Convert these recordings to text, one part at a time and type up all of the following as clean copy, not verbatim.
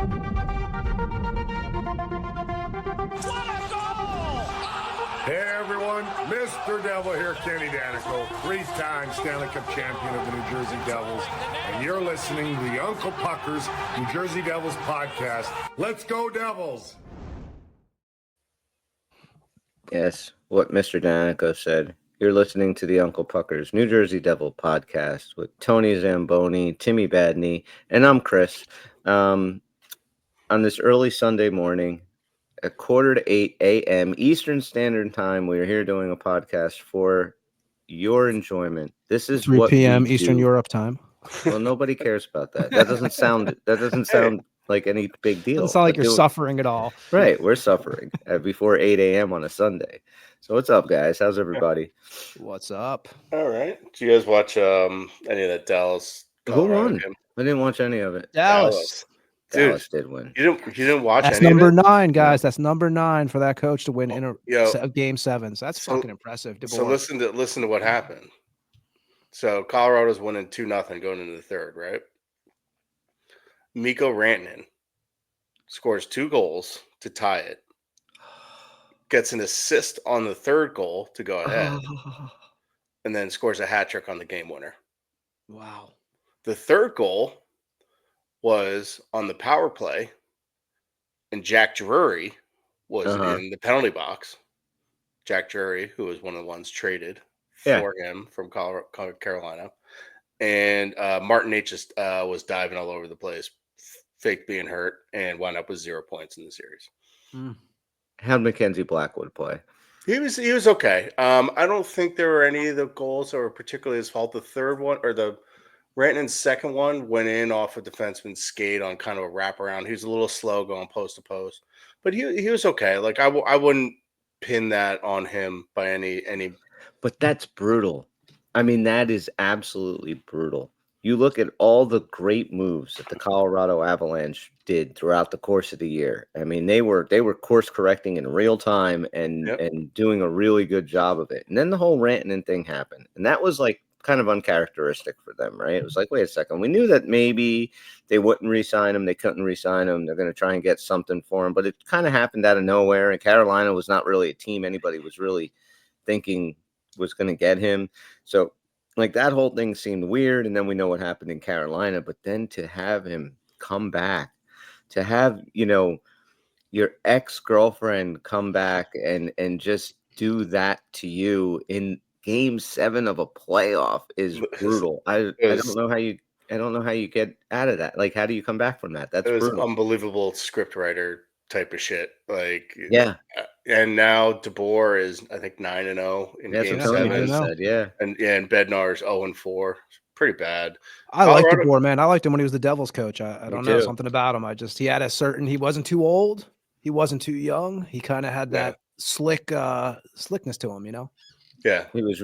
Hey everyone, Mr. Devil here, Kenny Danico, 3-time Stanley Cup champion of the New Jersey Devils, and you're listening to the Uncle Pucker's New Jersey Devils podcast. Let's go Devils! Yes, what Mr. Danico said. You're listening to the Uncle Pucker's New Jersey Devil podcast with Tony Zamboni, Timmy Badney, and I'm Chris. On this early Sunday morning, at 7:45 a.m. Eastern Standard Time, we are here doing a podcast for your enjoyment. This is 3 what p.m. we Eastern do. Europe time. Well, nobody cares about that. That doesn't sound like any big deal. Doesn't sound like But you're suffering at all. Right, we're suffering before 8 a.m. on a Sunday. So what's up, guys? How's everybody? What's up? All right. Did you guys watch any of that Dallas? Who Colorado won? game? I didn't watch any of it. Dallas. Dude, Dallas did win. You didn't watch That's any number of it? 9, guys. That's number 9 for that coach to win Yo, game 7. So that's fucking impressive. So listen to what happened. So Colorado's winning 2-0 going into the third, right? Mikko Rantanen scores 2 goals to tie it. Gets an assist on the third goal to go ahead, and then scores a hat trick on the game winner. Wow. The third goal was on the power play, and Jack Drury was in the penalty box. Jack Drury, who was one of the ones traded for him from Carolina. And Martin H. just was diving all over the place, faked being hurt, and wound up with 0 points in the series. How'd Mackenzie Blackwood play? He was okay. I don't think there were any of the goals that were particularly his fault. The third one, or the Rantanen's second one, went in off a defenseman's skate on kind of a wraparound. He was a little slow going post to post, but he was okay. Like I wouldn't pin that on him by any. But that's brutal. I mean, that is absolutely brutal. You look at all the great moves that the Colorado Avalanche did throughout the course of the year. I mean, they were course correcting in real time and doing a really good job of it. And then the whole Rantanen thing happened, and that was like kind of uncharacteristic for them, right? It was like, wait a second, we knew that maybe they wouldn't re-sign him, they couldn't re-sign him, they're going to try and get something for him, but it kind of happened out of nowhere. And Carolina was not really a team anybody was really thinking was going to get him. So like that whole thing seemed weird. And then we know what happened in Carolina, but then to have him come back, to have, your ex-girlfriend come back and just do that to you in Game 7 of a playoff is brutal. I don't know how you get out of that. Like, how do you come back from that? That's brutal. Unbelievable script writer type of shit. Like, yeah. And now DeBoer is, I think, 9-0 in Game 7. Said, yeah. And Bednar's 0-4. Pretty bad. I liked DeBoer, man. I liked him when he was the Devils coach. I don't know, too. something about him. He had he wasn't too old. He wasn't too young. He kind of had that slickness to him, Yeah. He was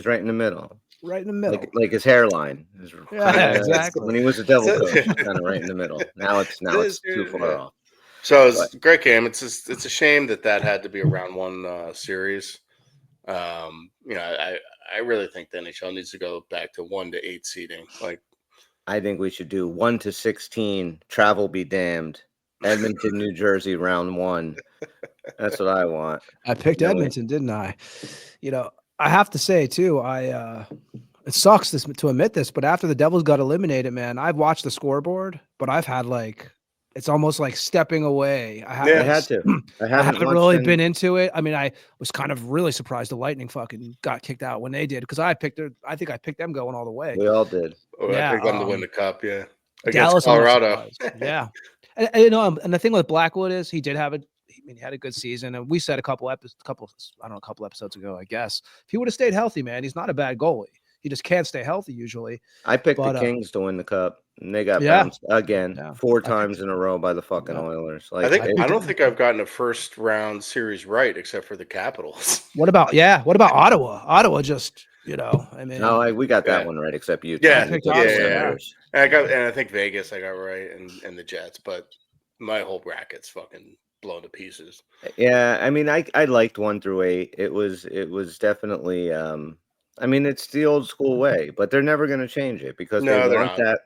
right in the middle. Right in the middle. Like his hairline. Exactly. When he was a Devil coach, kind of right in the middle. Now it's too far off. So it's a great game. It's a shame that had to be a round 1 series. I really think the NHL needs to go back to 1-8 seeding. Like, I think we should do 1-16. Travel be damned. Edmonton, New Jersey, round 1. That's what I want. I picked Edmonton, didn't I? I have to say too, it sucks to admit this, but after the Devils got eliminated, man, I've watched the scoreboard, but I've had it's almost like stepping away. I haven't really been into it. I mean, I was kind of really surprised the Lightning fucking got kicked out when they did, because I think I picked them going all the way. We all did. I picked them to win the cup. Yeah, against Dallas, Colorado. Yeah, and the thing with Blackwood is he had a good season, and we said a couple episodes ago, I guess, if he would have stayed healthy, man, he's not a bad goalie. He just can't stay healthy usually. I picked the Kings to win the cup, and they got bounced again 4 times in a row by the fucking Oilers. Like, I don't think I've gotten a first round series right except for the Capitals. What about Ottawa? Ottawa just, I mean, no, we got that one right, except you. Yeah. I think Vegas I got right, and the Jets, but my whole bracket's fucking blown to pieces. Yeah, I mean, I liked 1-8. It was definitely. I mean, it's the old school way, but they're never going to change it because they want that.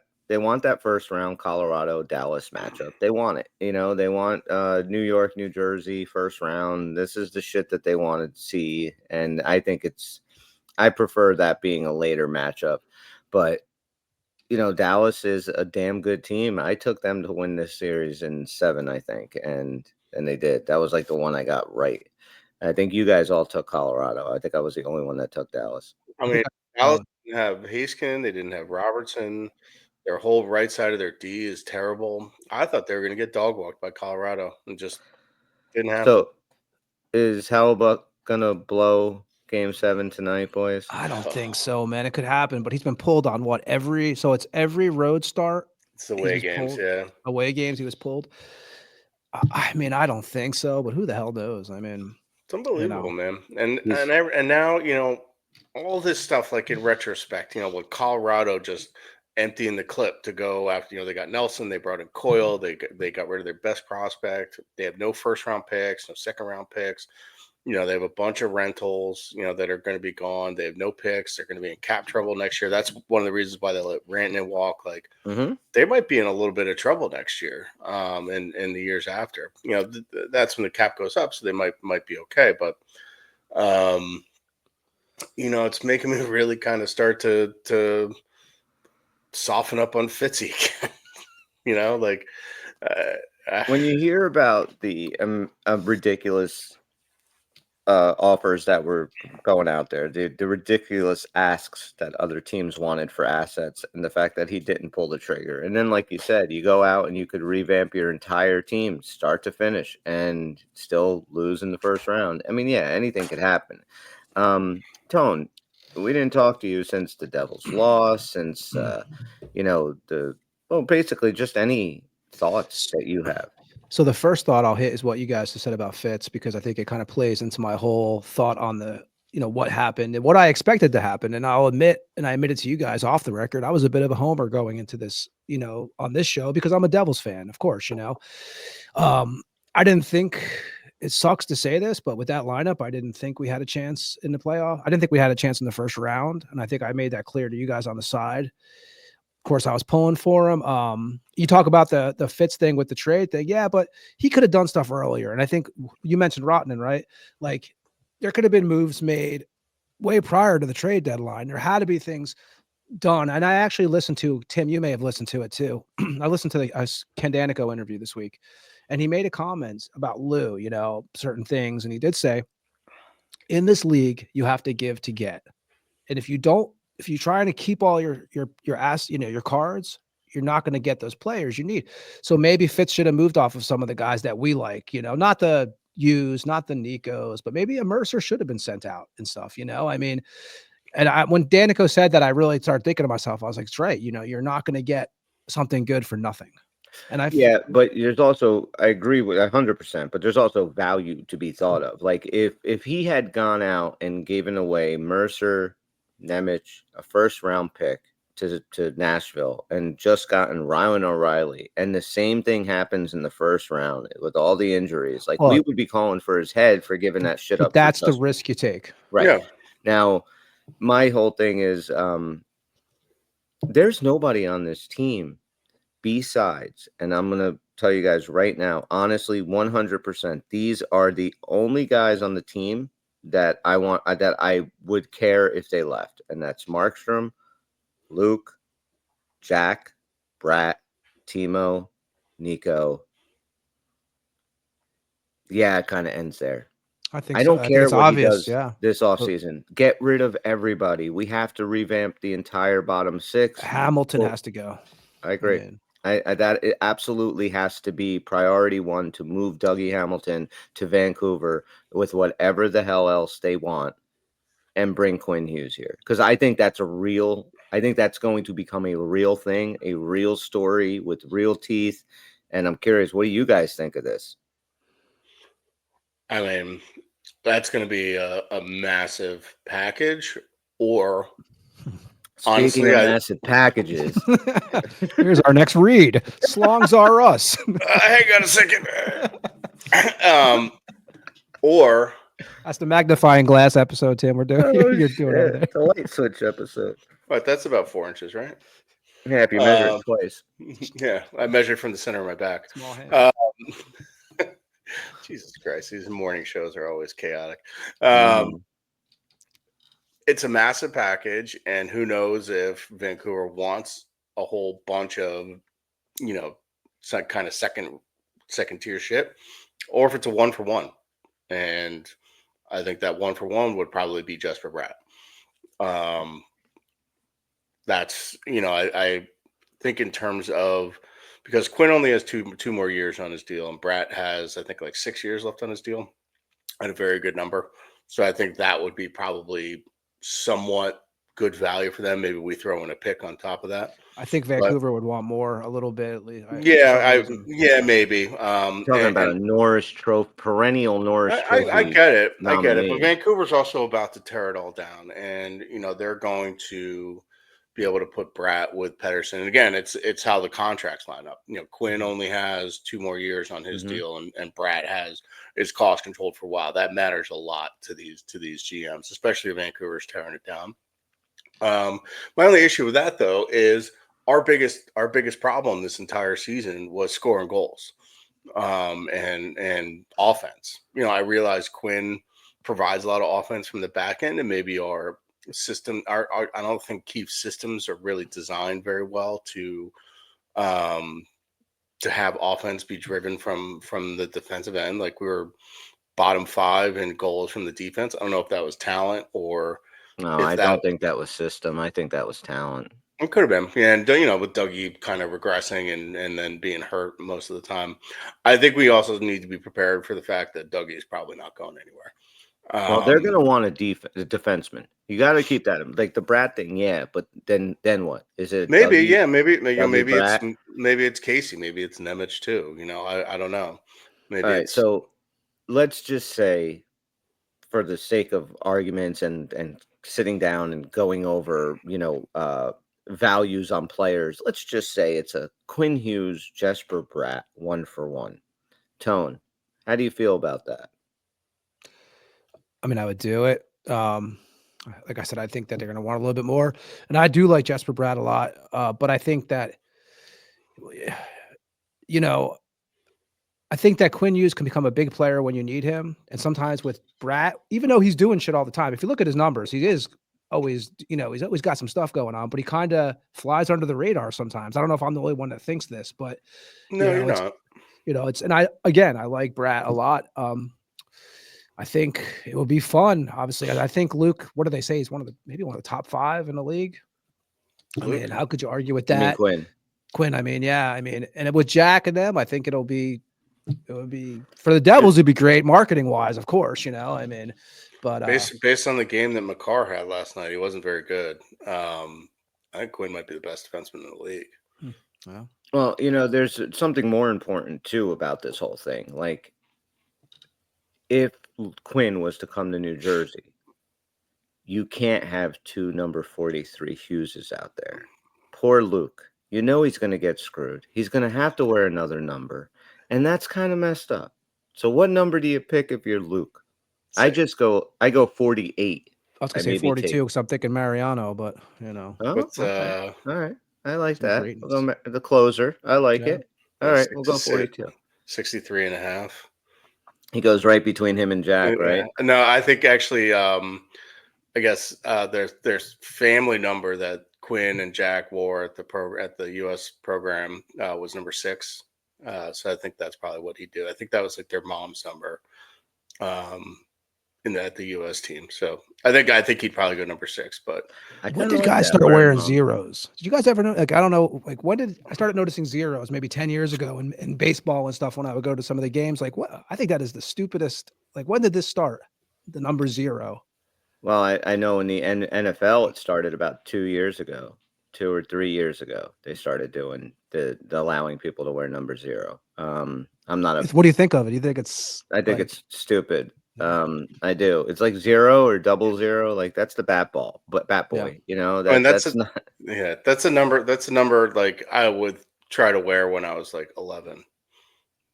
that first round Colorado Dallas matchup. They want it. They want New York, New Jersey first round. This is the shit that they want to see, and I think I prefer that being a later matchup. But Dallas is a damn good team. I took them to win this series in 7, I think, and they did. That was like the one I got right. I think you guys all took Colorado. I think I was the only one that took Dallas. I mean, Dallas didn't have Haskin. They didn't have Robertson. Their whole right side of their D is terrible. I thought they were going to get dog walked by Colorado, and just didn't happen. So, is Hellebuyck gonna blow Game 7 tonight, boys? I don't think so, man. It could happen, but he's been pulled on what so it's every road start. It's the away games, yeah. Away games, he was pulled. I mean, I don't think so, but who the hell knows? I mean, it's unbelievable, man. And now, all this stuff, like in retrospect, with Colorado just emptying the clip to go after, they got Nelson, they brought in Coyle, they got rid of their best prospect. They have no first round picks, no second round picks. They have a bunch of rentals, that are going to be gone. They have no picks. They're going to be in cap trouble next year. That's one of the reasons why they let Rantanen walk. Like, they might be in a little bit of trouble next year, and the years after. That's when the cap goes up, so they might be okay. But, it's making me really kind of start to soften up on Fitzy. When you hear about the ridiculous offers that were going out there, the ridiculous asks that other teams wanted for assets, and the fact that he didn't pull the trigger, and then, like you said, you go out and you could revamp your entire team start to finish and still lose in the first round. I mean, yeah, anything could happen. Tone, we didn't talk to you since the Devils lost, since basically just any thoughts that you have. So the first thought I'll hit is what you guys have said about Fitz, because I think it kind of plays into my whole thought on the, what happened and what I expected to happen. And I'll admit, and I admitted to you guys off the record, I was a bit of a homer going into this, on this show, because I'm a Devils fan, of course, I didn't think, it sucks to say this, but with that lineup, I didn't think we had a chance in the playoff. I didn't think we had a chance in the first round. And I think I made that clear to you guys on the side. Of course, I was pulling for him. You talk about the Fitz thing with the trade thing. Yeah, but he could have done stuff earlier. And I think you mentioned Rottenen, right? Like, there could have been moves made way prior to the trade deadline. There had to be things done. And I actually listened to, Tim, you may have listened to it too. I listened to the Ken Danico interview this week, and he made a comment about Lou, certain things. And he did say, in this league, you have to give to get. And if you're trying to keep all your ass, your cards, you're not going to get those players you need. So maybe Fitz should have moved off of some of the guys that we like, not the Hughes, not the Nikos, but maybe a Mercer should have been sent out and stuff, I mean, and when Danico said that, I really started thinking to myself, I was like, it's right. You're not going to get something good for nothing. And but there's also, I agree with 100%, but there's also value to be thought of. Like if he had gone out and given away Mercer, Nemec, a first round pick to Nashville, and just gotten Ryan O'Reilly, and the same thing happens in the first round with all the injuries, like, we would be calling for his head for giving that shit up. That's the risk you take. Right. Yeah. Now, my whole thing is there's nobody on this team besides, and I'm going to tell you guys right now, honestly, 100%, these are the only guys on the team that I would care if they left. And that's Markstrom, Luke, Jack, Brat, Timo, Nico. Yeah, it kind of ends there. I don't care what obvious, he does this offseason. Get rid of everybody. We have to revamp the entire bottom six. Hamilton has to go. I agree. That it absolutely has to be priority one, to move Dougie Hamilton to Vancouver with whatever the hell else they want, and bring Quinn Hughes here. Because I think that's going to become a real thing, a real story with real teeth. And I'm curious, what do you guys think of this? I mean, that's going to be a massive package. Or speaking of massive packages, here's our next read. Slongs are us. Hang on a second. Or that's the magnifying glass episode, Tim. We're doing. You're doing over there. The light switch episode. But that's about 4 inches, right? Yeah, if you measure it twice. Yeah, I measured from the center of my back. Small hand. Um, Jesus Christ, these morning shows are always chaotic. Mhm. It's a massive package, and who knows if Vancouver wants a whole bunch of, some kind of second tier shit, or if it's a 1-for-1. And I think that 1-for-1 would probably be just for Brad. That's I think in terms of, because Quinn only has two more years on his deal, and Brat has, I think, like 6 years left on his deal at a very good number. So I think that would be probably somewhat good value for them. Maybe we throw in a pick on top of that. I think But Vancouver would want more, a little bit at least, for yeah, some reason. maybe. Talking about And a Norris Trophy, perennial Norris I Trophy get it. I get it. But nominee. Vancouver's also about to tear it all down, and they're going to be able to put Brat with Pedersen. And again, it's how the contracts line up. Quinn only has 2 more years on his Mhm. deal, and Brat is cost controlled for a while. That matters a lot to these GMs, especially if Vancouver's tearing it down. My only issue with that, though, is our biggest problem this entire season was scoring goals, and offense. I realize Quinn provides a lot of offense from the back end, and maybe our system, I don't think Keith's systems are really designed very well um, to have offense be driven from the defensive end. Like, we were bottom 5 in goals from the defense. I don't know if that was talent or No, if I that. don't think that was system. I think that was talent. It could have been, yeah, and with Dougie kind of regressing and then being hurt most of the time. I think we also need to be prepared for the fact that Dougie is probably not going anywhere. Well, they're gonna want a defenseman. You got to keep that like the Brat thing, yeah. But then what? Is it Maybe, Dougie? yeah, maybe Dougie Brat? maybe it's Casey, maybe it's Nemec too. I don't know. All Maybe right, it's so let's just say, for the sake of arguments and sitting down and going over, values on players, let's just say it's a Quinn Hughes, Jesper Bratt, 1-for-1. Tone, how do you feel about that? I mean, I would do it. Like I said, I think that they're going to want a little bit more, and I do like Jesper Bratt a lot. But I think that, you know, I think that Quinn Hughes can become a big player when you need him, and sometimes with Bratt, even though he's doing shit all the time, if you look at his numbers, he is always, he's always got some stuff going on, but he kind of flies under the radar sometimes. I don't know if I'm the only one that thinks this, but no, you're it's, not. and I like Bratt a lot. I think it will be fun. Obviously, I think Luke. What do they say? He's maybe one of the top 5 in the league. I Luke? mean, how could you argue with You mean that? Quinn? Quinn. I mean, yeah. I mean, and with Jack and them, I think it would be for the Devils. It'd be great marketing wise, of course. I mean, but Based on the game that Makar had last night, he wasn't very good. I think Quinn might be the best defenseman in the league. well, Well, there's something more important too about this whole thing. Like, if Quinn was to come to New Jersey, you can't have 2 number 43 Hugheses out there. Poor Luke. He's going to get screwed. He's going to have to wear another number, and that's kind of messed up. So what number do you pick if you're Luke? I go 48. I was gonna I say maybe 42 because I'm thinking Mariano, but Oh, What's okay. All right. I like some that. greatness. We'll go the closer. I like Yeah. it. All right, we'll go 42. 63 and a half. He goes right between him and Jack, right? No, I think actually, I guess there's family number that Quinn and Jack wore at the U.S. program was number 6. So I think that's probably what he did. I think that was like their mom's number at the U.S. team. So I think he'd probably go number 6. But When did guys start wearing zeros? Did you guys ever know? Like, I don't know. Like, when did I started noticing zeros? Maybe 10 years ago in baseball and stuff. When I would go to some of the games, like, what? I think that is the stupidest. Like, when did this start? The number 0. Well, I know in the NFL it started about 2 years ago, 2 or 3 years ago. They started doing the allowing people to wear number 0. I'm not a. What do you think of it? Do you think it's? I think it's stupid. I do. It's like 0 or 00. Like, that's the bat boy. That's not. Yeah, that's a number. That's a number like I would try to wear when I was like 11.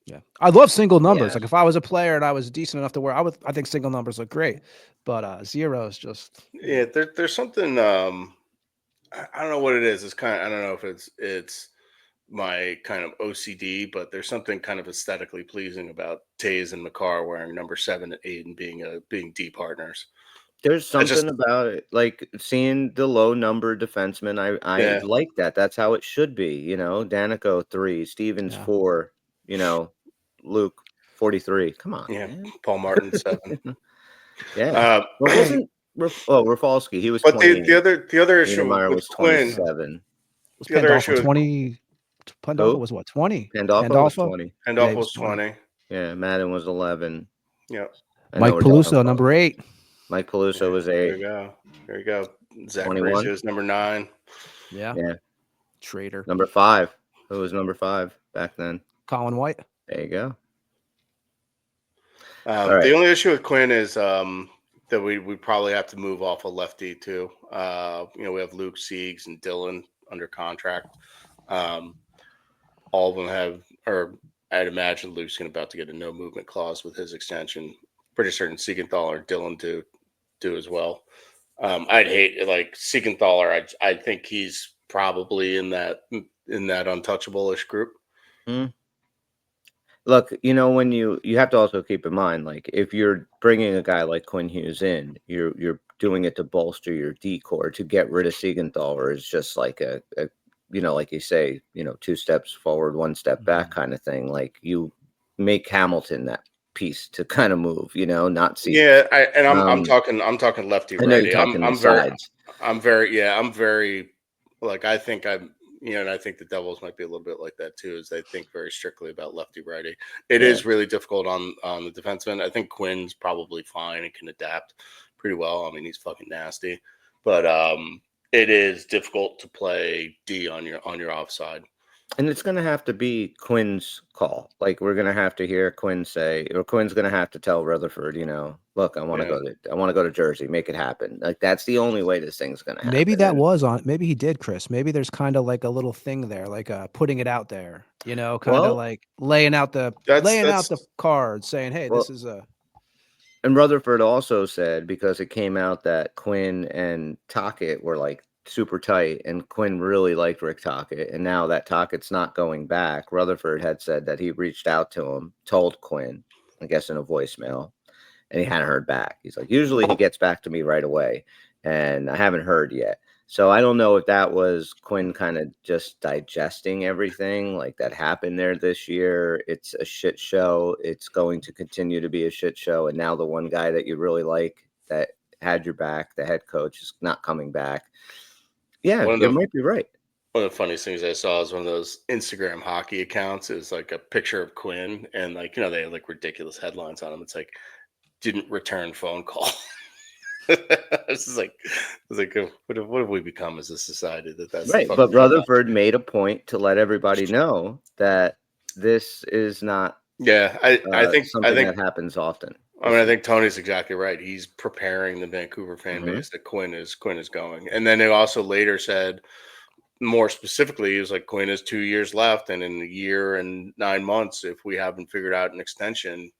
Yeah, I love single numbers. Yeah. Like, if I was a player and I was decent enough to wear, I think single numbers look great, but 0 is just. Yeah, there's something. I don't know what it is. It's kind of, I don't know if it's my kind of OCD, but there's something kind of aesthetically pleasing about Taze and McCarr wearing number 7 and 8 and being D partners. There's I just something about it, like seeing the low number defenseman. I yeah like that. That's how it should be. Danico 3, Stevens Yeah. 4. Luke 43. Come on, yeah man. Paul Martin 7. Yeah. Well, wasn't Rafalski? He was But 28. the other issue Niedermeyer with was Quinn, 27. Was the other Pandolfo issue with 20? Pandolfo Who? was what, 20? Pandolfo was 20. Yeah, he Pandolfo was was 20. 20. Yeah, Madden was 11. Yeah, I know Mike we're talking Peluso, about number 8. Mike Peluso was there 8. you go. There you go. Zach 21. Parise is number 9. Yeah. Yeah. Trader. Number 5. Who was number 5 back then? Colin White. There you go. All right. The only issue with Quinn is that we probably have to move off a lefty too. We have Luke Siegs and Dylan under contract. All of them have, or I'd imagine Luke's about to get a no movement clause with his extension. Pretty certain Siegenthaler and Dylan do as well. I'd hate like Siegenthaler. I think he's probably in that untouchable-ish group. Look, when you have to also keep in mind, like if you're bringing a guy like Quinn Hughes in, you're doing it to bolster your D core. To get rid of Siegenthaler is just like a like you say, 2 steps forward, 1 step back kind of thing. Like you make Hamilton that piece to kind of move, not see. Yeah, I'm talking lefty I know righty. you're talking the I'm sides. very like I think and I think the Devils might be a little bit like that too, is they think very strictly about lefty righty. It is really difficult on the defenseman. I think Quinn's probably fine and can adapt pretty well. I mean, he's fucking nasty, but it is difficult to play D on your offside. And it's going to have to be Quinn's call. Like we're going to have to hear Quinn say, or Quinn's going to have to tell Rutherford, look, I want to go to Jersey, make it happen. Like that's the only way this thing's going to happen. Maybe that was on. Maybe he did, Chris. Maybe there's kind of like a little thing there, like putting it out there. Kind of like laying out the cards, saying, "Hey, this is a." And Rutherford also said, because it came out that Quinn and Tocchet were like super tight, and Quinn really liked Rick Tocchet, and now that Tocchett's not going back, Rutherford had said that he reached out to him, told Quinn, I guess in a voicemail, and he hadn't heard back. He's like, usually he gets back to me right away, and I haven't heard yet. So I don't know if that was Quinn kind of just digesting everything like that happened there this year. It's a shit show. It's going to continue to be a shit show. And now the one guy that you really like that had your back, the head coach, is not coming back. Yeah, you might be right. One of the funniest things I saw is one of those Instagram hockey accounts. Is like a picture of Quinn, and they have like ridiculous headlines on them. It's like, didn't return phone call. It's like, what have we become as a society? That's right. But Rutherford made a point to let everybody know that this is not. Yeah, I think that happens often. I mean, I think Tony's exactly right. He's preparing the Vancouver fan base that Quinn is going. And then they also later said, more specifically, he was like, Quinn has 2 years left, and in a year and 9 months, if we haven't figured out an extension,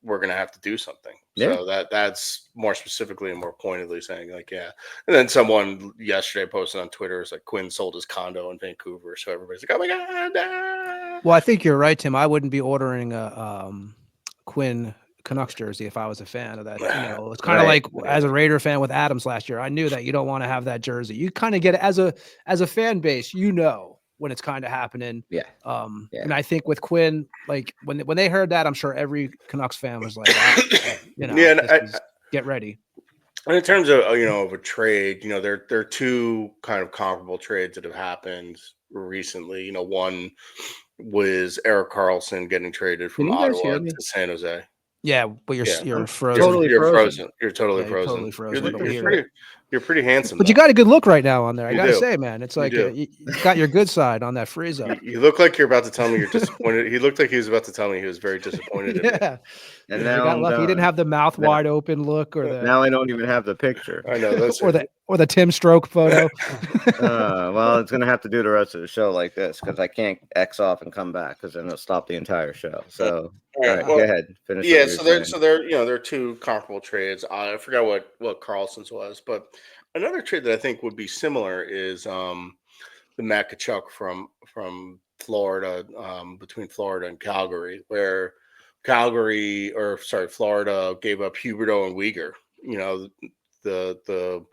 we're going to have to do something. Yeah. So that's more specifically and more pointedly saying, like, yeah. And then someone yesterday posted on Twitter, it's like, Quinn sold his condo in Vancouver. So everybody's like, oh my God. Ah. Well, I think you're right, Tim. I wouldn't be ordering a Quinn Canucks jersey if I was a fan of that. It's kind of like as a Raider fan with Adams last year. I knew that you don't want to have that jersey. You kind of get it as a fan base, when it's kind of happening. Yeah. And I think with Quinn, like when they heard that, I'm sure every Canucks fan was like, get ready. And in terms of of a trade, there are 2 kind of comparable trades that have happened recently. One was Erik Karlsson getting traded from Ottawa to San Jose. Yeah, but you're frozen. Totally frozen. You're totally frozen. Totally frozen. You're pretty handsome. But you got a good look right now on there. I gotta say, man, it's like you got your good side on that freeze up. You look like you're about to tell me you're disappointed. He looked like he was about to tell me he was very disappointed. Yeah. And now got lucky. He didn't have the mouth wide open look, or the. Now I don't even have the picture. I know that's or the Tim Stroke photo. Well, it's gonna have to do the rest of the show like this because I can't X off and come back because then it'll stop the entire show. So all right, go ahead. Finish. Yeah, so there are 2 comparable trades. I forgot what Carlson's was, but Another trade that I think would be similar is the Matt Kachuk from Florida, between Florida and Calgary, where Florida gave up Huberdeau and Uyghur. You know, the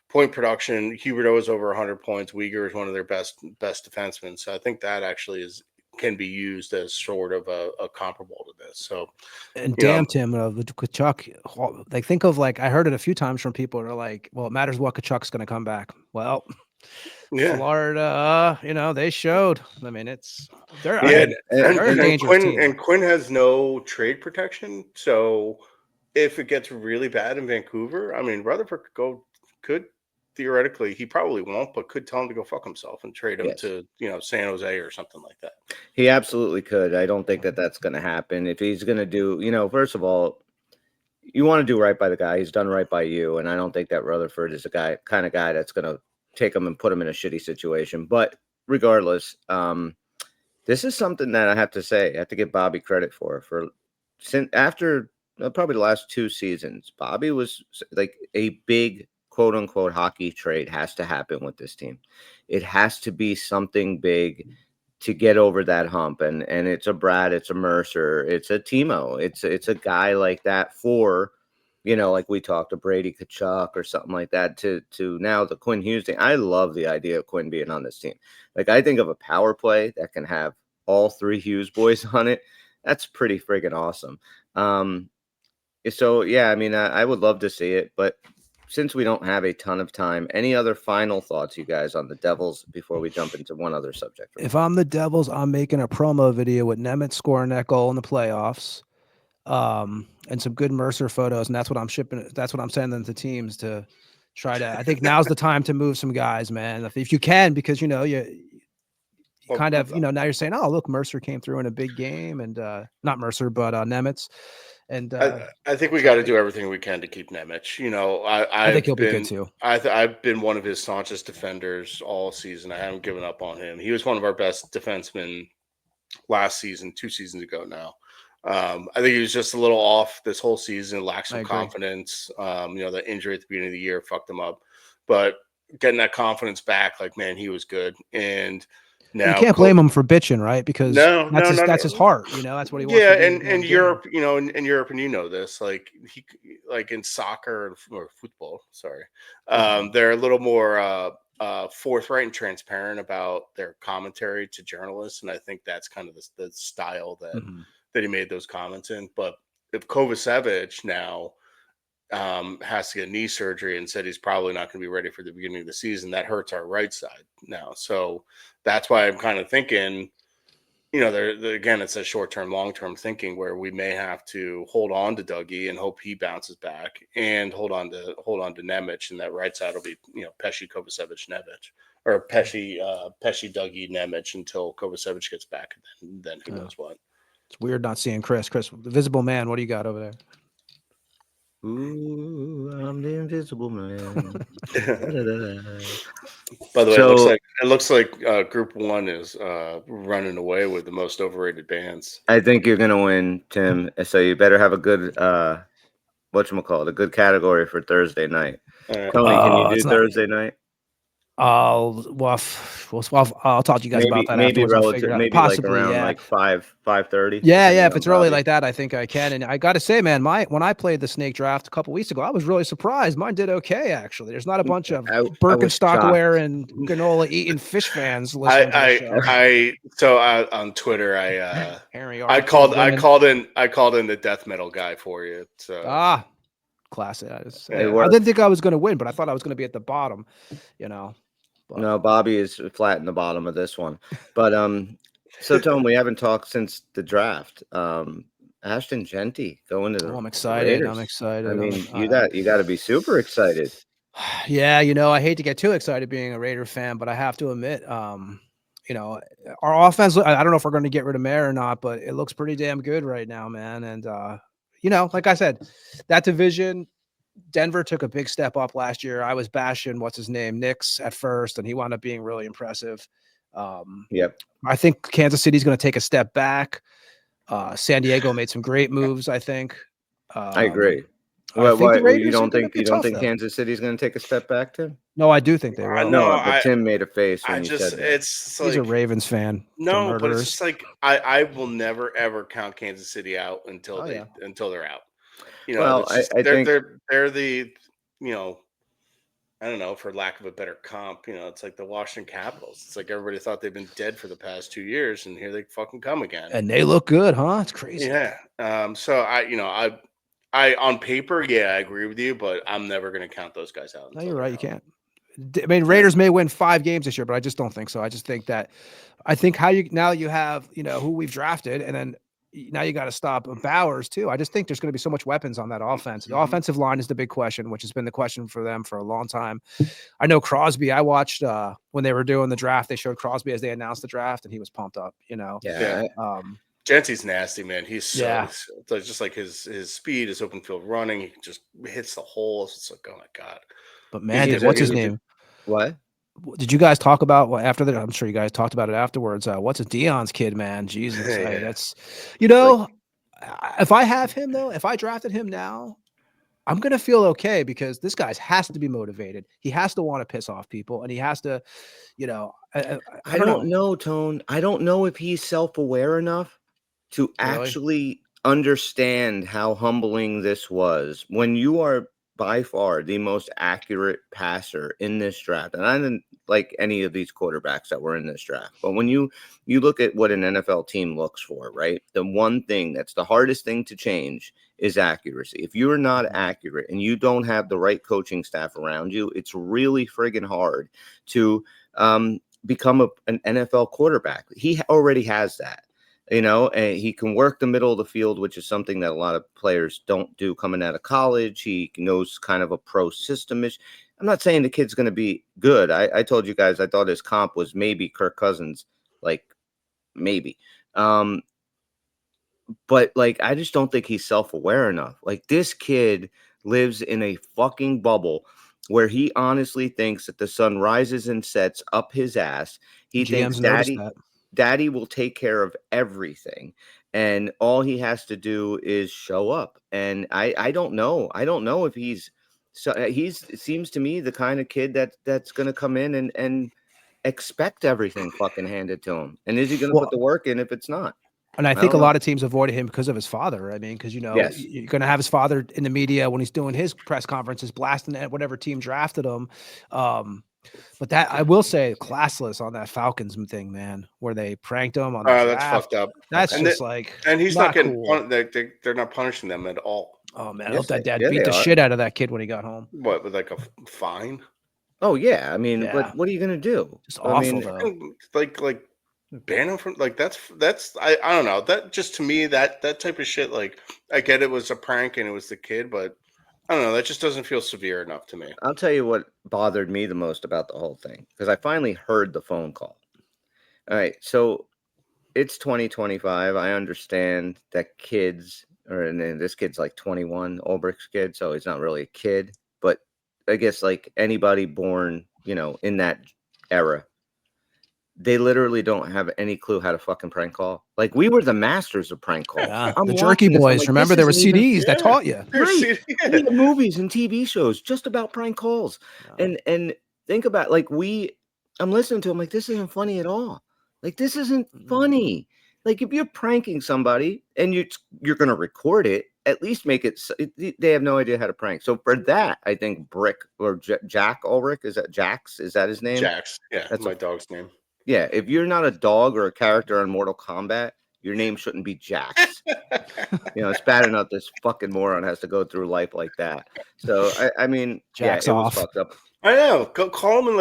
point production, Huberdeau is over 100 points. Uyghur is one of their best defensemen. So I think that actually can be used as sort of a comparable to this. So, and damn, Tim, with Kachuk, like think of like I heard it a few times from people who are like, well, it matters what Kachuk's going to come back. Well, yeah, Florida, they showed. I mean, they're yeah, they're a dangerous team. And Quinn has no trade protection, so if it gets really bad in Vancouver, I mean, Rutherford could theoretically, he probably won't, but could tell him to go fuck himself and trade him to San Jose or something like that. He absolutely could. I don't think that that's going to happen. If he's going to do, first of all, you want to do right by the guy. He's done right by you, and I don't think that Rutherford is the kind of guy that's going to take him and put him in a shitty situation. But regardless, this is something that I have to say. I have to give Bobby credit for after probably the last 2 seasons. Bobby was like a big quote unquote hockey trade has to happen with this team. It has to be something big to get over that hump. And it's a Brad, it's a Mercer, it's a Timo, it's a guy like that for, like we talked to Brady Kachuk or something like that to now the Quinn Hughes thing. I love the idea of Quinn being on this team. Like I think of a power play that can have all 3 Hughes boys on it. That's pretty friggin' awesome. So yeah, I mean, I would love to see it, but since we don't have a ton of time, any other final thoughts, you guys, on the Devils before we jump into one other subject? If I'm the Devils, I'm making a promo video with Nemeth scoring that goal in the playoffs, and some good Mercer photos, and that's what I'm shipping. That's what I'm sending to teams to try to. I think now's the time to move some guys, man, if you can, because you kind of now you're saying, oh look, Mercer came through in a big game, and not Mercer, but Nemeth. And I think we got to do everything we can to keep Nemeth. I think he'll be good too. I've been one of his staunchest defenders all season. I haven't given up on him. He was one of our best defensemen last season, 2 seasons ago now. I think he was just a little off this whole season, lacked some confidence. The injury at the beginning of the year fucked him up, but getting that confidence back, like, man, he was good. And now you can't blame him for bitching, right? Because that's his heart. That's what he wants. Yeah, and Europe, in Europe, and this, like like in soccer or football, sorry, they're a little more forthright and transparent about their commentary to journalists, and I think that's kind of the style that he made those comments in. But if Kovacevic now has to get knee surgery and said he's probably not going to be ready for the beginning of the season, that hurts our right side now. So that's why I'm kind of thinking, again, it's a short-term, long-term thinking where we may have to hold on to Dougie and hope he bounces back, and hold on to Nemeth, and that right side will be, Pesce, Kovacevic, Nemeth, or Pesce, Dougie, Nemeth until Kovacevic gets back, and then who knows what. It's weird not seeing Chris. Chris, the Visible Man, what do you got over there? Ooh, I'm the Invisible Man. By the way, it looks like Group 1 is running away with the most overrated bands. I think you're gonna win, Tim. So you better have a good a good category for Thursday night. Tony, can you do Thursday night? I'll talk to you guys about that. Maybe relative, maybe possibly, like around like 5:30. Yeah. If it's early like that, I think I can. And I got to say, man, when I played the snake draft a couple weeks ago, I was really surprised. Mine did okay, actually. There's not a bunch of Birkenstock wearing, granola eating fish fans listening to the show. On Twitter, I called in the death metal guy for you. So classic. I didn't think I was going to win, but I thought I was going to be at the bottom, But. No, Bobby is flat in the bottom of this one. But so Tom, we haven't talked since the draft. Ashton Genty going to the I'm excited. Raiders. I'm excited. I mean, you got to be super excited. Yeah, I hate to get too excited being a Raider fan, but I have to admit, our offense, I don't know if we're going to get rid of Mayer or not, but it looks pretty damn good right now, man. And like I said, that division, Denver took a big step up last year. I was bashing Nix at first, and he wound up being really impressive. Yep. I think Kansas City's going to take a step back. San Diego made some great moves, I think. I agree. I think the You Raiders are don't going to think be tough, though. Kansas City's going to take a step back, Tim? No, I do think they will. No, No, but Tim made a face when I you just said that. it's He's a like Ravens fan. no, but it's murderers. just like I will never ever count Kansas City out until Oh, yeah. until they're out. You know, Well, it's just I think they're the you know I don't know, for lack of a better comp, it's like the Washington Capitals. It's like everybody thought they've been dead for the past 2 years, and here they fucking come again. And they look good, huh? It's crazy. Yeah. So I on paper, yeah, I agree with you, but I'm never going to count those guys out. No, until you're they're right. You out. can't. I mean, Raiders may win 5 games this year, but I just don't think so. I just think that how you now you have who we've drafted, and then now you got to stop Bowers too. I just think there's going to be so much weapons on that offense. The offensive line is the big question, which has been the question for them for a long time. I know Crosby. I watched when they were doing the draft. They showed Crosby as they announced the draft, and he was pumped up. Yeah. Genty's nasty, man. He's Yeah. so just like his speed, his open field running, he just hits the holes. It's like, oh my god. But man, He's what's his name? What? Did you guys talk about after that? I'm sure you guys talked about it afterwards. What's a Dion's kid, man? Jesus, Yeah. that's if I have him though, if I drafted him now, I'm gonna feel okay because this guy has to be motivated. He has to want to piss off people, and he has to, I don't know, Tone. I don't know if he's self-aware enough to actually understand how humbling this was when you are by far the most accurate passer in this draft. And I didn't like any of these quarterbacks that were in this draft. But when you look at what an NFL team looks for, right? The one thing that's the hardest thing to change is accuracy. If you're not accurate and you don't have the right coaching staff around you, it's really friggin' hard to become an NFL quarterback. He already has that. And he can work the middle of the field, which is something that a lot of players don't do coming out of college. He knows kind of a pro system-ish. I'm not saying the kid's going to be good. I told you guys I thought his comp was maybe Kirk Cousins, like maybe. But like I just don't think he's self-aware enough. Like this kid lives in a fucking bubble where he honestly thinks that the sun rises and sets up his ass. He thinks daddy will take care of everything, and all he has to do is show up. And I don't know. I don't know if it seems to me the kind of kid that's going to come in and expect everything fucking handed to him. And is he going to put the work in if it's not? And I think a lot of teams avoided him because of his father. I mean, because Yes. you're going to have his father in the media when he's doing his press conferences, blasting at whatever team drafted him. But that I will say, classless on that Falcons thing, man, where they pranked him on the draft. That's fucked up. That's and just like, and he's not getting cool. They're not punishing them at all. Oh man, I hope that dad beat the shit out of that kid when he got home. What, with like a fine? Oh yeah, I mean, but what are you gonna do? Just awful though. Like ban him from that's I don't know, that just to me that type of shit, like I get it was a prank and it was the kid, but I don't know, that just doesn't feel severe enough to me. I'll tell you what bothered me the most about the whole thing, because I finally heard the phone call. All right, so it's 2025. I understand that kids, and this kid's like 21, Ulbricht's kid, so he's not really a kid, but I guess like anybody born, in that era, they literally don't have any clue how to fucking prank call. Like we were the masters of prank calls. Yeah, the Jerky Boys. Like, remember there were CDs that taught you. Right. We had movies and TV shows just about prank calls. Yeah. And think about I'm listening to them like this isn't funny at all. Like this isn't funny. Like if you're pranking somebody and you're going to record it, at least make it. They have no idea how to prank. So for that, I think Brick or Jack Ulrich, is that Jax? Is that his name? Jax. Yeah, that's my dog's name. Yeah, if you're not a dog or a character in Mortal Kombat, your name shouldn't be Jax. It's bad enough this fucking moron has to go through life like that. So I mean, Jax it was fucked up. I know. Call him and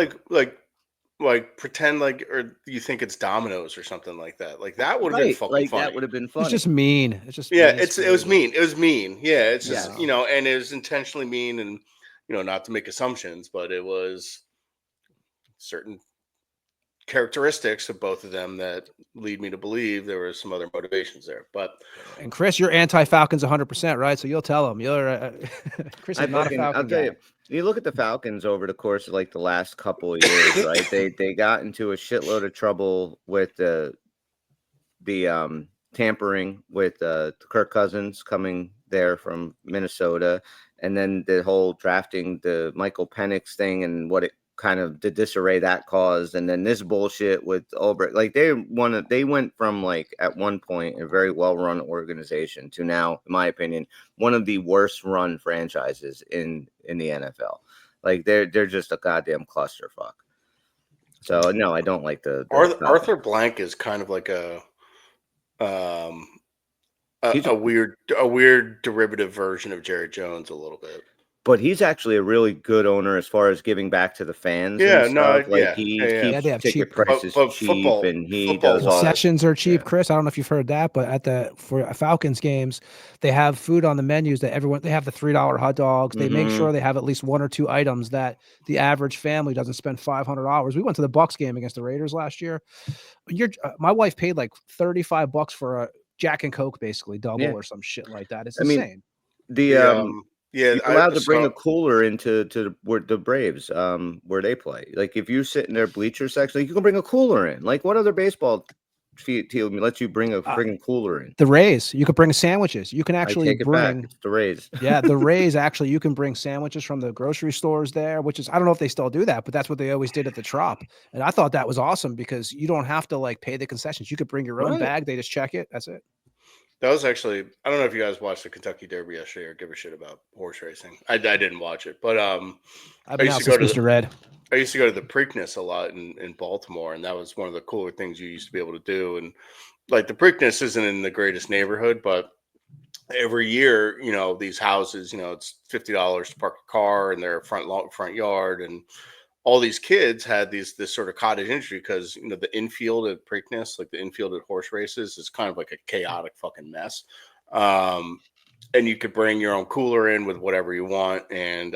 like pretend like, or you think it's Domino's or something like that. Like that would have been fucking funny. That would have been funny. It's just mean. It's just it was mean. It was mean. Yeah, it's just and it was intentionally mean, and not to make assumptions, but it was certain characteristics of both of them that lead me to believe there were some other motivations there. And Chris, you're anti-Falcons 100%, right? So you'll tell them you're Chris is not a Falcon I'll tell you look at the Falcons over the course of like the last couple of years, right? They got into a shitload of trouble with the tampering with Kirk Cousins coming there from Minnesota, and then the whole drafting the Michael Penix thing and what it kind of the disarray that caused, and then this bullshit with Ulbrich. Like they went from like at one point a very well run organization to now, in my opinion, one of the worst run franchises in the NFL. Like they're just a goddamn clusterfuck. So no, I don't like the Arthur Blank is kind of like a weird derivative version of Jerry Jones a little bit. But he's actually a really good owner as far as giving back to the fans and stuff. He keeps they have ticket cheap prices cheap, and he does all concessions are cheap. Chris, I don't know if you've heard that, but for Falcons games, they have food on the menus that they have the $3 hot dogs. They make sure they have at least one or two items that the average family doesn't spend $500. We went to the Bucs game against the Raiders last year. My wife paid like $35 for a Jack and Coke, basically double or some shit like that. It's insane. You're allowed to bring a cooler into the Braves, where they play. Like if you sit in their bleacher section, like, you can bring a cooler in. Like what other baseball team lets you bring a friggin' cooler in? The Rays, you could bring sandwiches. You can actually bring. It's the Rays. Yeah, the Rays actually, you can bring sandwiches from the grocery stores there, which is I don't know if they still do that, but that's what they always did at the Trop. And I thought that was awesome because you don't have to like pay the concessions. You could bring your own bag. They just check it. That's it. That was actually, I don't know if you guys watched the Kentucky Derby yesterday or give a shit about horse racing. I didn't watch it, but I've been out since Mr. Red. I used to go to the Preakness a lot in Baltimore, and that was one of the cooler things you used to be able to do. And like the Preakness isn't in the greatest neighborhood, but every year, these houses, it's $50 to park a car in their front yard, and all these kids had this sort of cottage industry because the infield at Preakness, like the infield at horse races, is kind of like a chaotic fucking mess. And you could bring your own cooler in with whatever you want, and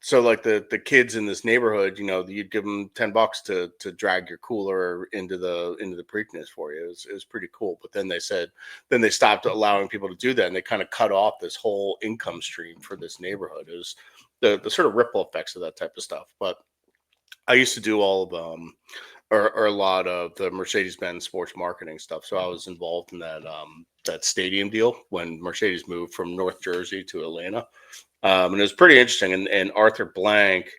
so like the kids in this neighborhood, you'd give them $10 to drag your cooler into the Preakness for you. It was pretty cool. But then they stopped allowing people to do that, and they kind of cut off this whole income stream for this neighborhood. It was the sort of ripple effects of that type of stuff. But I used to do all of or a lot of the Mercedes-Benz sports marketing stuff. So I was involved in that stadium deal when Mercedes moved from North Jersey to Atlanta. And it was pretty interesting. And Arthur Blank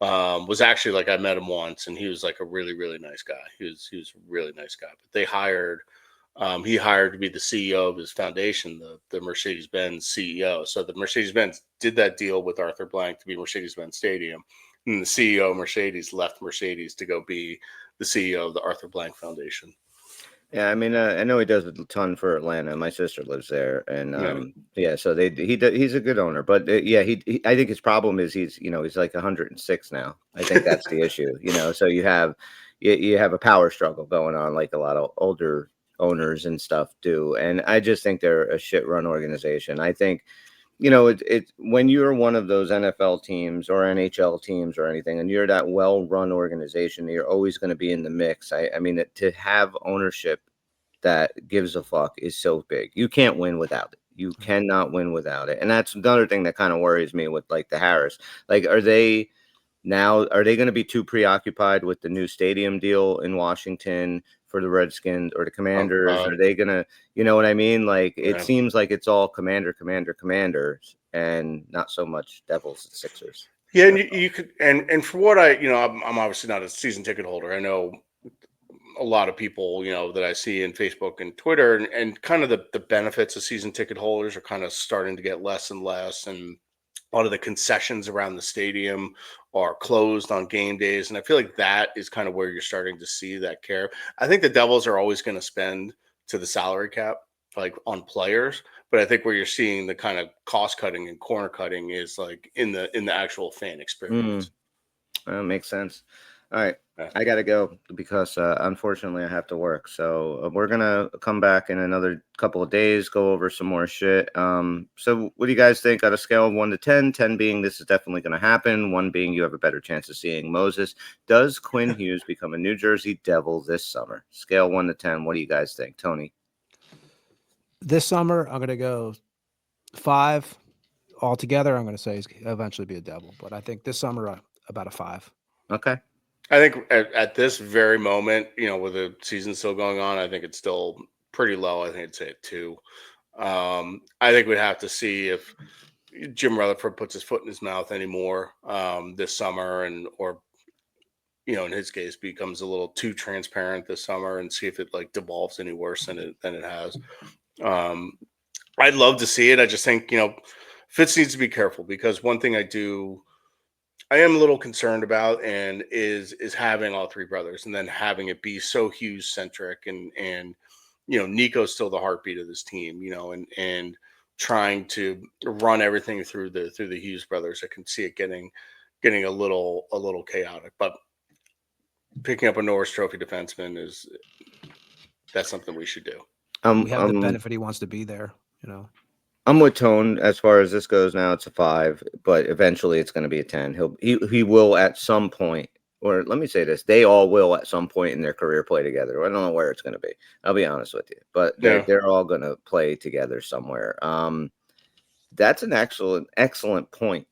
was actually like, I met him once, and he was like a really, really nice guy. He was a really nice guy. But he hired to be the CEO of his foundation, the Mercedes-Benz CEO. So the Mercedes-Benz did that deal with Arthur Blank to be Mercedes-Benz Stadium. And the CEO of Mercedes left Mercedes to go be the CEO of the Arthur Blank Foundation. Yeah, I mean, I know he does a ton for Atlanta. My sister lives there, and so he's a good owner. But I think his problem is he's like 106 now. I think that's the issue. So you have a power struggle going on, like a lot of older owners and stuff do. And I just think they're a shit run organization. I think it's when you're one of those NFL teams or NHL teams or anything, and you're that well-run organization, you're always going to be in the mix. I mean, to have ownership that gives a fuck is so big. You can't win without it. You cannot win without it. And that's another thing that kind of worries me with like the Harris. Like, are they going to be too preoccupied with the new stadium deal in Washington for the Redskins or the Commanders? Are they gonna, you know what I mean? Like it seems like it's all Commanders, and not so much Devils and Sixers. Yeah, and you could, and for what I'm obviously not a season ticket holder. I know a lot of people, that I see in Facebook and Twitter, and kind of the benefits of season ticket holders are kind of starting to get less and less, and a lot of the concessions around the stadium are closed on game days. And I feel like that is kind of where you're starting to see that care. I think the Devils are always going to spend to the salary cap, like on players. But I think where you're seeing the kind of cost cutting and corner cutting is like in the actual fan experience. That makes sense. All right. I got to go because unfortunately I have to work. So we're going to come back in another couple of days, go over some more shit. So what do you guys think on a scale of 1 to 10? 10 being this is definitely going to happen. 1 being you have a better chance of seeing Moses. Does Quinn Hughes become a New Jersey Devil this summer? Scale 1 to 10. What do you guys think? Tony? This summer, I'm going to go 5 altogether. I'm going to say he's eventually be a Devil. But I think this summer, about a 5. Okay. I think at this very moment, with the season still going on, I think it's still pretty low. I think I'd say a 2. I think we'd have to see if Jim Rutherford puts his foot in his mouth anymore this summer, or in his case, becomes a little too transparent this summer, and see if it like devolves any worse than it has. I'd love to see it. I just think Fitz needs to be careful, because one thing I am a little concerned about, and is having all three brothers, and then having it be so Hughes centric, and Nico's still the heartbeat of this team, and trying to run everything through the Hughes brothers. I can see it getting a little chaotic, but picking up a Norris Trophy defenseman that's something we should do. We have the benefit he wants to be there, I'm with Tone as far as this goes. Now it's a 5, but eventually it's going to be a 10. He will at some point, or let me say this: they all will at some point in their career play together. I don't know where it's going to be. I'll be honest with you, but they're all going to play together somewhere. That's an excellent point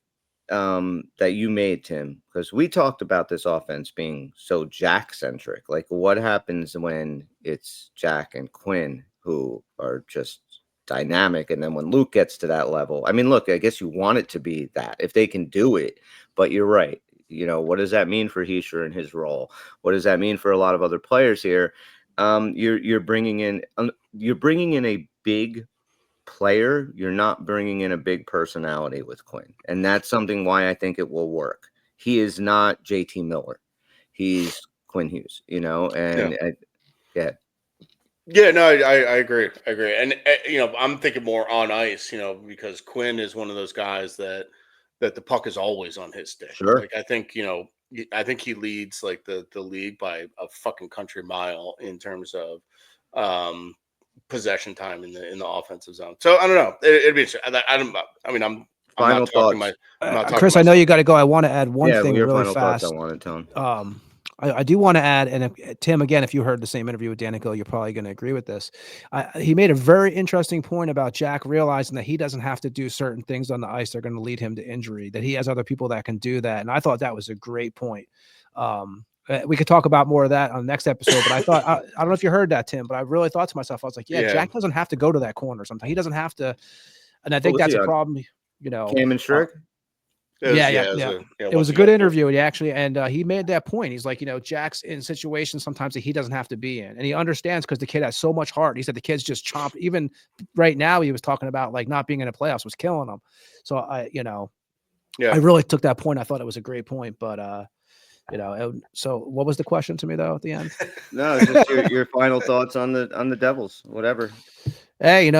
that you made, Tim, because we talked about this offense being so Jack centric. Like, what happens when it's Jack and Quinn who are just dynamic, and then when Luke gets to that level? I mean, look, I guess you want it to be that if they can do it, but you're right. What does that mean for Heischer and his role? What does that mean for a lot of other players here? You're bringing in a big player. You're not bringing in a big personality with Quinn, and that's something why I think it will work. He is not JT Miller. He's Quinn Hughes, and yeah. Yeah, no, I agree. I agree. And I'm thinking more on ice, because Quinn is one of those guys that the puck is always on his stick. Sure. Like, I think he leads like the league by a fucking country mile in terms of possession time in the offensive zone. So I don't know. It'd be interesting. I'm Final not talking thoughts. I'm not talking Chris, I know you got to go. I want to add one thing your really final fast. thoughts I wanted, Tone. I do want to add, and Tim, again, if you heard the same interview with Danico, you're probably going to agree with this. He made a very interesting point about Jack realizing that he doesn't have to do certain things on the ice that are going to lead him to injury, that he has other people that can do that. And I thought that was a great point. We could talk about more of that on the next episode, but I thought, I don't know if you heard that, Tim, but I really thought to myself, I was like, yeah. Jack doesn't have to go to that corner sometimes. He doesn't have to. And I think that's a problem, Cam and Strick? It was a good interview. He made that point. He's like, Jack's in situations sometimes that he doesn't have to be in, and he understands because the kid has so much heart. He said the kid's just chomped. Even right now, he was talking about like not being in the playoffs was killing him. So I really took that point. I thought it was a great point, but so what was the question to me though at the end? No, it's just your final thoughts on the Devils, whatever. Hey,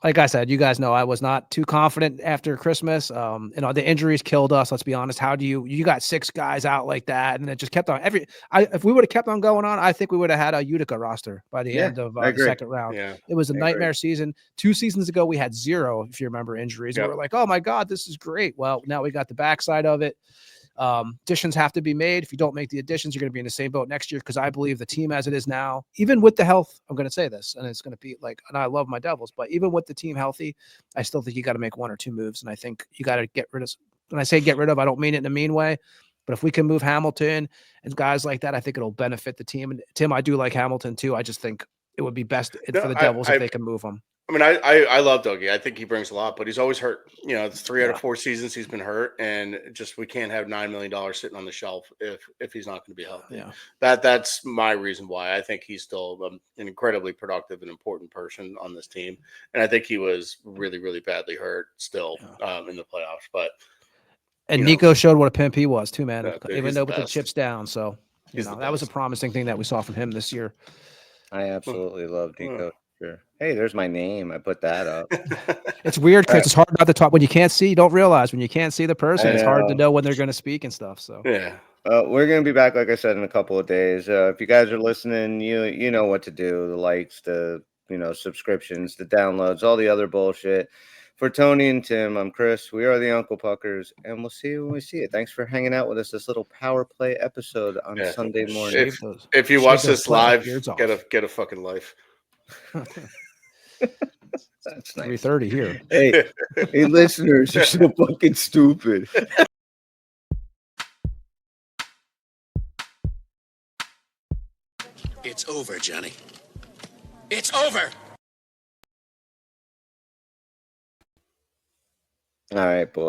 like I said, you guys know I was not too confident after Christmas. The injuries killed us. Let's be honest. How do you got 6 guys out like that, and it just kept on. If we would have kept on going on, I think we would have had a Utica roster by the end of the second round. Yeah, it was a nightmare season. 2 seasons ago, we had 0, if you remember, injuries. Yep. We were like, oh my god, this is great. Well, now we got the backside of it. Additions have to be made. If you don't make the additions, you're going to be in the same boat next year, because I believe the team as it is now, even with the health, I'm going to say this, and it's going to be like, and I love my Devils, but even with the team healthy, I still think you got to make 1 or 2 moves, and I think you got to get rid of. When I say get rid of, I don't mean it in a mean way, but if we can move Hamilton and guys like that, I think it'll benefit the team. And Tim, I do like Hamilton too. I just think it would be best for the Devils if they can move him. I mean, I love Dougie. I think he brings a lot, but he's always hurt. It's 3 out of 4 seasons he's been hurt, and just we can't have $9 million sitting on the shelf if he's not going to be healthy. Yeah. That's my reason why I think he's still an incredibly productive and important person on this team, and I think he was really, really badly hurt still in the playoffs. But Nico showed what a pimp he was too, man. Even though with the chips down, so that was a promising thing that we saw from him this year. I absolutely love Nico. Sure. Hey, there's my name. I put that up. It's weird, Chris. It's hard not to talk when you can't see. You don't realize when you can't see the person. It's hard to know when they're going to speak and stuff. So yeah, we're going to be back, like I said, in a couple of days. If you guys are listening, you know what to do: the likes, the subscriptions, the downloads, all the other bullshit. For Tony and Tim, I'm Chris. We are the Uncle Puckers, and we'll see you when we see it. Thanks for hanging out with us. This little power play episode on Sunday morning. If you watch this live, get a fucking life. That's nice. 3:30 here. Hey, listeners, you're so fucking stupid. It's over, Johnny. It's over. All right, boy.